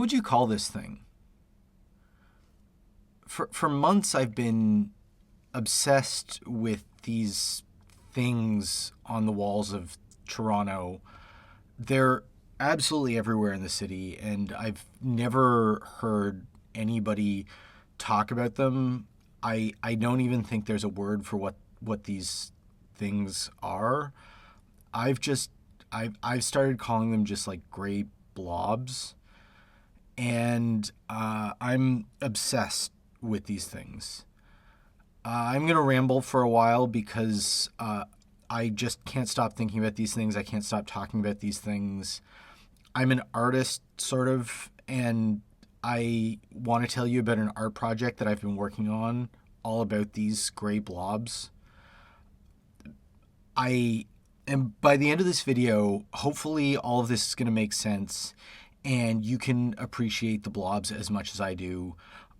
What would you call this thing? For months, I've been obsessed with these things on the walls of Toronto. They're absolutely everywhere in the city, and I've never heard anybody talk about them. I don't even think there's a word for what these things are. I've just I've started calling them just like gray blobs, and I'm obsessed with these things. I'm gonna ramble for a while because I just can't stop thinking about these things. I can't stop talking about these things. I'm an artist, sort of, and I want to tell you about an art project that I've been working on, all about these gray blobs. I am, by the end of this video, hopefully all of this is going to make sense and you can appreciate the blobs as much as I do.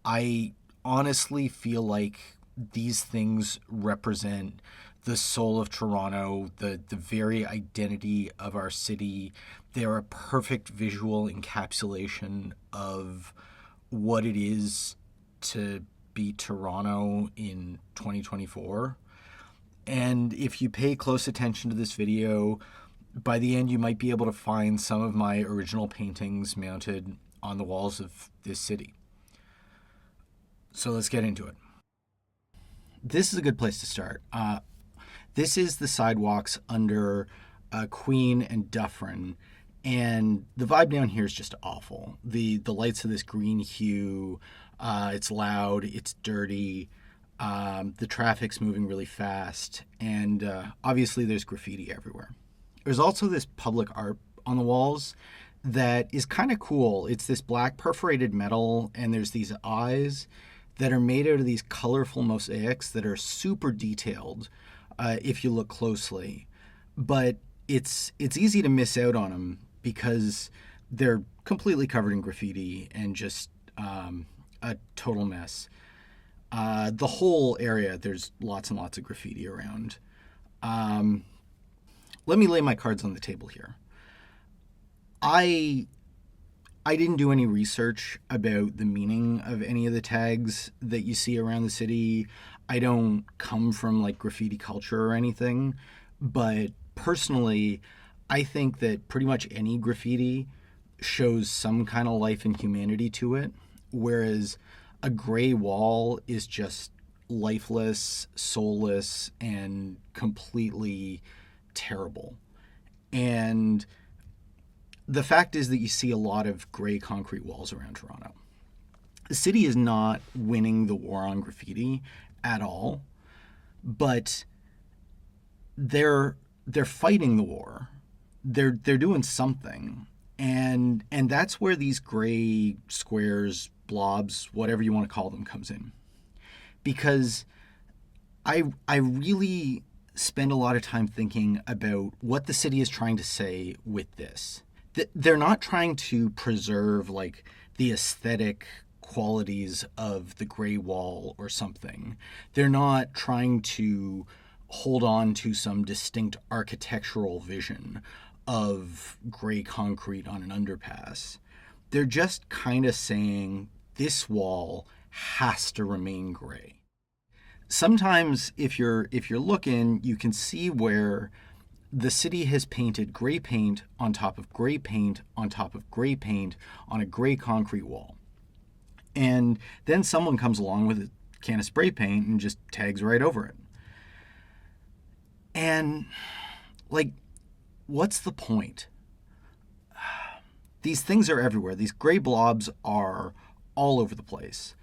I honestly feel like these things represent the soul of Toronto, the very identity of our city. They're a perfect visual encapsulation of what it is to be Toronto in 2024. And if you pay close attention to this video, by the end you might be able to find some of my original paintings mounted on the walls of this city. So let's get into it. This is a good place to start. This is the sidewalks under Queen and Dufferin, and the vibe down here is just awful. The lights of this green hue, it's loud, it's dirty, the traffic's moving really fast, and obviously there's graffiti everywhere. There's also this public art on the walls that is kind of cool. It's this black perforated metal, and there's these eyes that are made out of these colorful mosaics that are super detailed if you look closely. But it's easy to miss out on them because they're completely covered in graffiti and just a total mess. The whole area, there's lots and lots of graffiti around. Let me lay my cards on the table here. I didn't do any research about the meaning of any of the tags that you see around the city. I don't come from like graffiti culture or anything, but personally, I think that pretty much any graffiti shows some kind of life and humanity to it, whereas a gray wall is just lifeless, soulless, and completely terrible. And the fact is that you see a lot of gray concrete walls around Toronto. The city is not winning the war on graffiti at all, but they're fighting the war. They're doing something, and that's where these gray squares, blobs, whatever you want to call them, comes in. Because I really spend a lot of time thinking about what the city is trying to say with this. They're not trying to preserve like the aesthetic qualities of the gray wall or something. They're not trying to hold on to some distinct architectural vision of gray concrete on an underpass. They're just kind of saying this wall has to remain gray. Sometimes if you're looking, you can see where the city has painted gray paint on top of gray paint on top of gray paint on a gray concrete wall. And then someone comes along with a can of spray paint and just tags right over it. And, like, what's the point? These things are everywhere. These gray blobs are all over the place.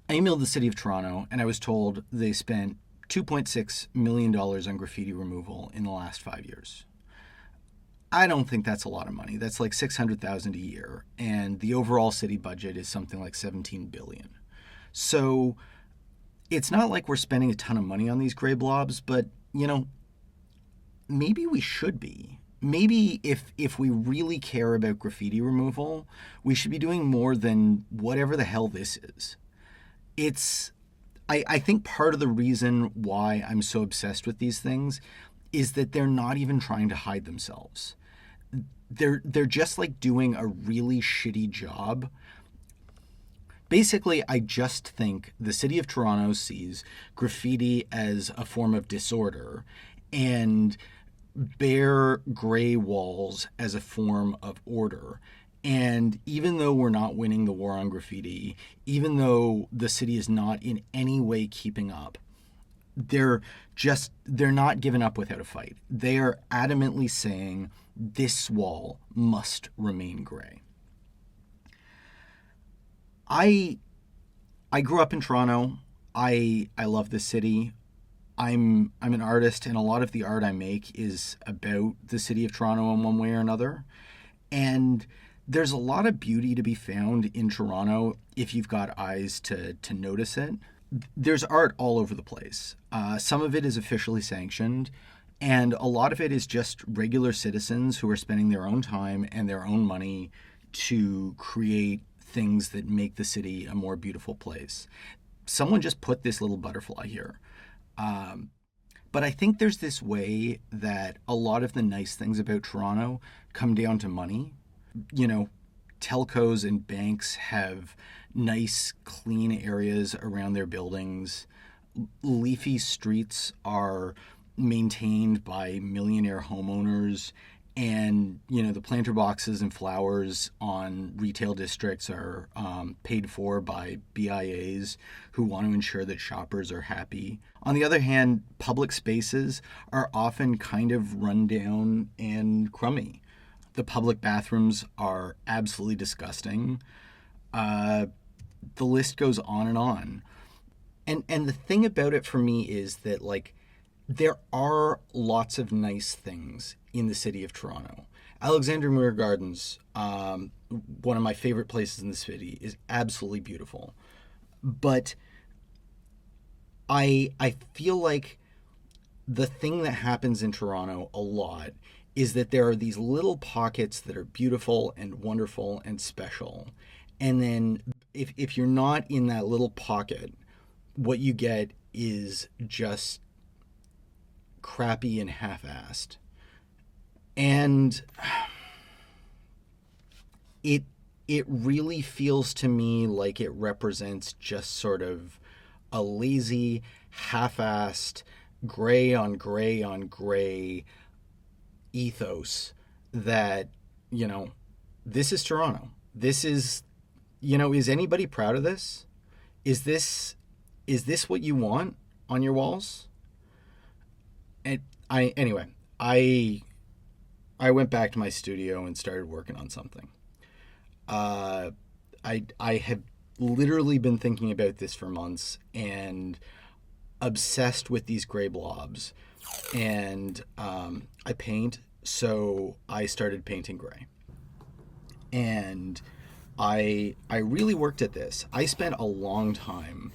I emailed the city of Toronto, and I was told they spent $2.6 million on graffiti removal in the last 5 years. I don't think that's a lot of money. That's like $600,000 a year, and the overall city budget is something like $17 billion. So it's not like we're spending a ton of money on these gray blobs, but, you know, maybe we should be. Maybe if we really care about graffiti removal, we should be doing more than whatever the hell this is. I think part of the reason why I'm so obsessed with these things is that they're not even trying to hide themselves. they're just like doing a really shitty job. Basically, I just think the city of Toronto sees graffiti as a form of disorder and bare gray walls as a form of order. And even though we're not winning the war on graffiti, even though the city is not in any way keeping up, they're not giving up without a fight. They are adamantly saying this wall must remain gray. I I grew up in Toronto. I love the city. I'm an artist, and a lot of the art I make is about the city of Toronto in one way or another. And there's a lot of beauty to be found in Toronto if you've got eyes to notice it. There's art all over the place. Some of it is officially sanctioned, and a lot of it is just regular citizens who are spending their own time and their own money to create things that make the city a more beautiful place. Someone just put this little butterfly here. Um, but I think there's this way that a lot of the nice things about Toronto come down to money. You know, telcos and banks have nice, clean areas around their buildings. Leafy streets are maintained by millionaire homeowners. And, you know, the planter boxes and flowers on retail districts are paid for by BIAs who want to ensure that shoppers are happy. On the other hand, public spaces are often kind of run down and crummy. The public bathrooms are absolutely disgusting. Uh, the list goes on and on. And the thing about it for me is that, like, there are lots of nice things in the city of Toronto. Alexandra Muir Gardens, one of my favorite places in the city, is absolutely beautiful. But I feel like the thing that happens in Toronto a lot is that there are these little pockets that are beautiful and wonderful and special. And then if you're not in that little pocket, what you get is just crappy and half-assed. And it really feels to me like it represents just sort of a lazy, half-assed, gray on gray on gray ethos that, you know, this is Toronto. This is, you know, is anybody proud of this? Is this what you want on your walls? And anyway, I went back to my studio and started working on something. Uh, I have literally been thinking about this for months and obsessed with these gray blobs. And I paint, so I started painting gray. And I really worked at this. I spent a long time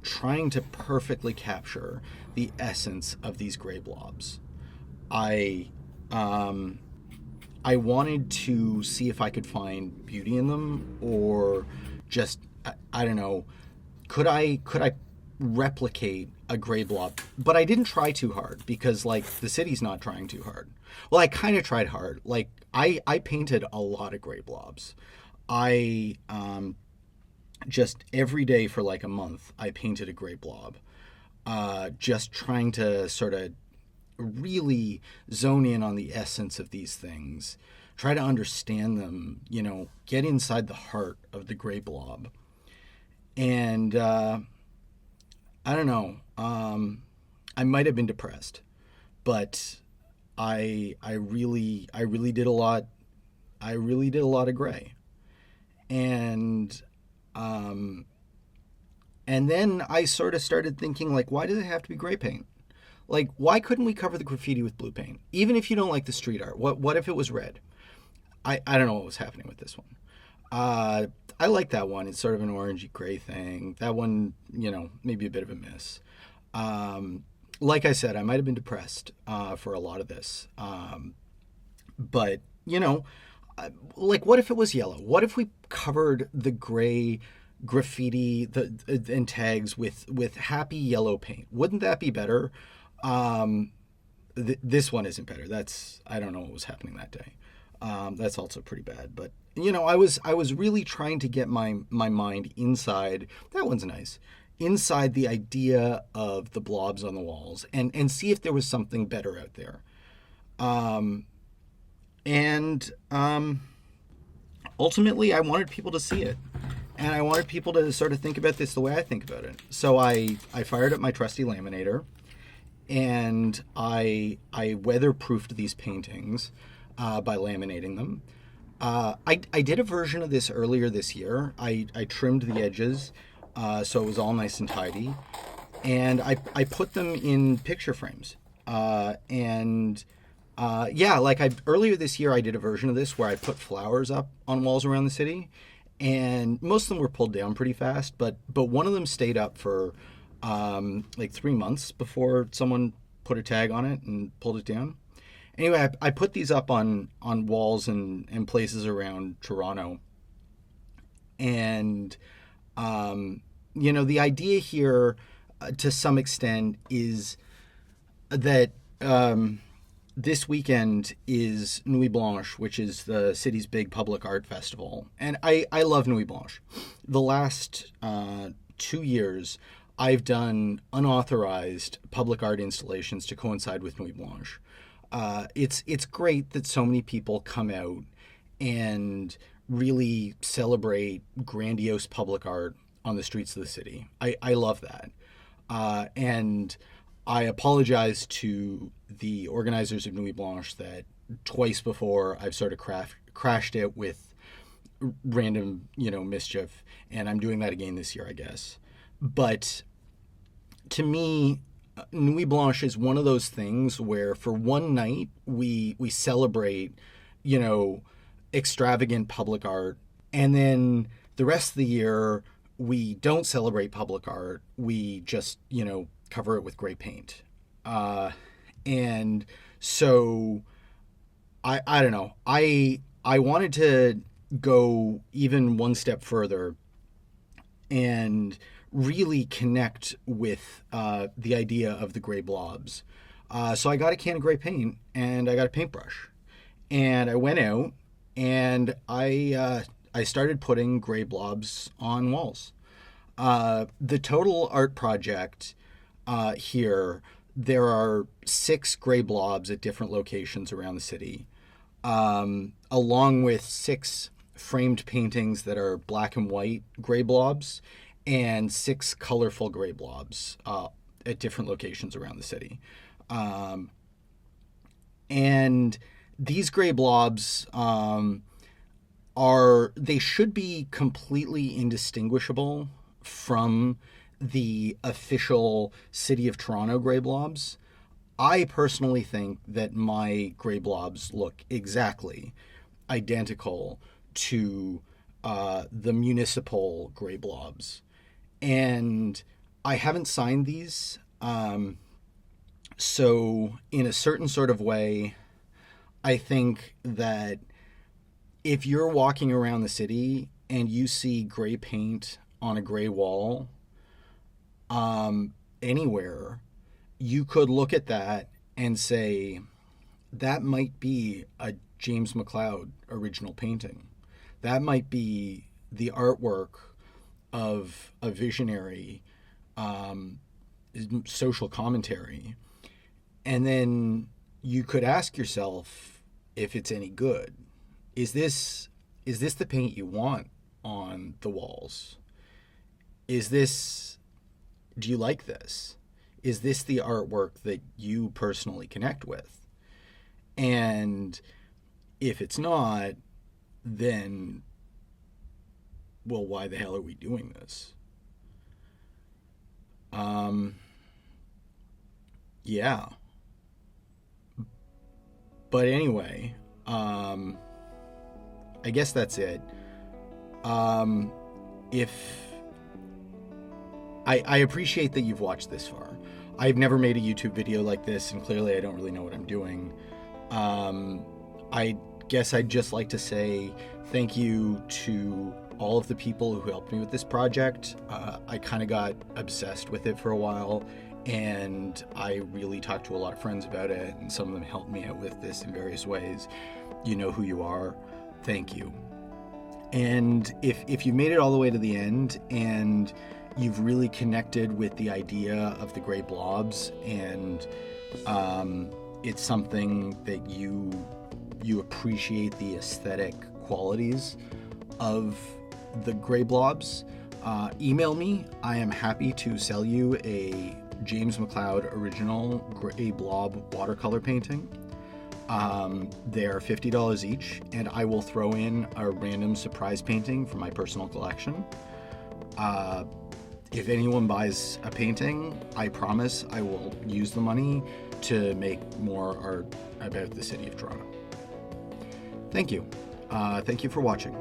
trying to perfectly capture the essence of these gray blobs. I I wanted to see if I could find beauty in them, or just I don't know, could I replicate a gray blob? But I didn't try too hard because, like, the city's not trying too hard. Well, I kind of tried hard. Like, I painted a lot of gray blobs. I just every day for like a month I painted a gray blob, just trying to sort of really zone in on the essence of these things, try to understand them, you know, get inside the heart of the gray blob. And I don't know, I might have been depressed, but I really did a lot. I really did a lot of gray. And and then I sort of started thinking, like, why does it have to be gray paint? Like, why couldn't we cover the graffiti with blue paint? Even if you don't like the street art, what if it was red? I don't know what was happening with this one. I like that one. It's sort of an orangey gray thing. That one, you know, maybe a bit of a miss. Like I said, I might have been depressed for a lot of this. But, you know, like, what if it was yellow? What if we covered the gray graffiti and tags with happy yellow paint? Wouldn't that be better? This one isn't better. I don't know what was happening that day. That's also pretty bad. But I was really trying to get my mind inside. That one's nice. Inside the idea of the blobs on the walls, and see if there was something better out there. And ultimately, I wanted people to see it. And I wanted people to sort of think about this the way I think about it. So I fired up my trusty laminator, and I weatherproofed these paintings by laminating them. I did a version of this earlier this year. I trimmed the edges so it was all nice and tidy. And I put them in picture frames. Yeah, like earlier this year I did a version of this where I put flowers up on walls around the city, and most of them were pulled down pretty fast, but one of them stayed up for like 3 months before someone put a tag on it and pulled it down. Anyway, I put these up on walls and places around Toronto, and the idea here, to some extent, is that this weekend is Nuit Blanche, which is the city's big public art festival. And I love Nuit Blanche. The last 2 years, I've done unauthorized public art installations to coincide with Nuit Blanche. It's great that so many people come out and really celebrate grandiose public art on the streets of the city. I love that. And I apologize to the organizers of Nuit Blanche that twice before I've sort of crashed it with random, mischief, and I'm doing that again this year, I guess. But to me, Nuit Blanche is one of those things where for one night we celebrate, extravagant public art, and then the rest of the year we don't celebrate public art. We just, cover it with gray paint. And so I don't know. I wanted to go even one step further and really connect with the idea of the gray blobs. So I got a can of gray paint and I got a paintbrush, and I went out and I started putting gray blobs on walls. The total art project here, there are 6 gray blobs at different locations around the city, along with 6 framed paintings that are black and white gray blobs, and 6 colorful gray blobs at different locations around the city. And these gray blobs they should be completely indistinguishable from the official City of Toronto gray blobs. I personally think that my gray blobs look exactly identical to the municipal gray blobs. And I haven't signed these. So in a certain sort of way, I think that if you're walking around the city and you see gray paint on a gray wall, anywhere, you could look at that and say, that might be a James McLeod original painting. That might be the artwork of a visionary social commentary. And then you could ask yourself if it's any good. Is this the paint you want on the walls? Do you like this? Is this the artwork that you personally connect with? And if it's not, then, well, why the hell are we doing this? Yeah. But anyway, I guess that's it. If I appreciate that you've watched this far. I've never made a YouTube video like this, and clearly I don't really know what I'm doing. I guess I'd just like to say thank you to all of the people who helped me with this project. I kind of got obsessed with it for a while, and I really talked to a lot of friends about it, and some of them helped me out with this in various ways. You know who you are. Thank you. And if you made it all the way to the end and you've really connected with the idea of the gray blobs, and it's something that you appreciate the aesthetic qualities of the gray blobs, email me. I am happy to sell you a James McLeod original gray blob watercolor painting. They're $50 each, and I will throw in a random surprise painting from my personal collection. If anyone buys a painting, I promise I will use the money to make more art about the city of Toronto. Thank you. Thank you for watching.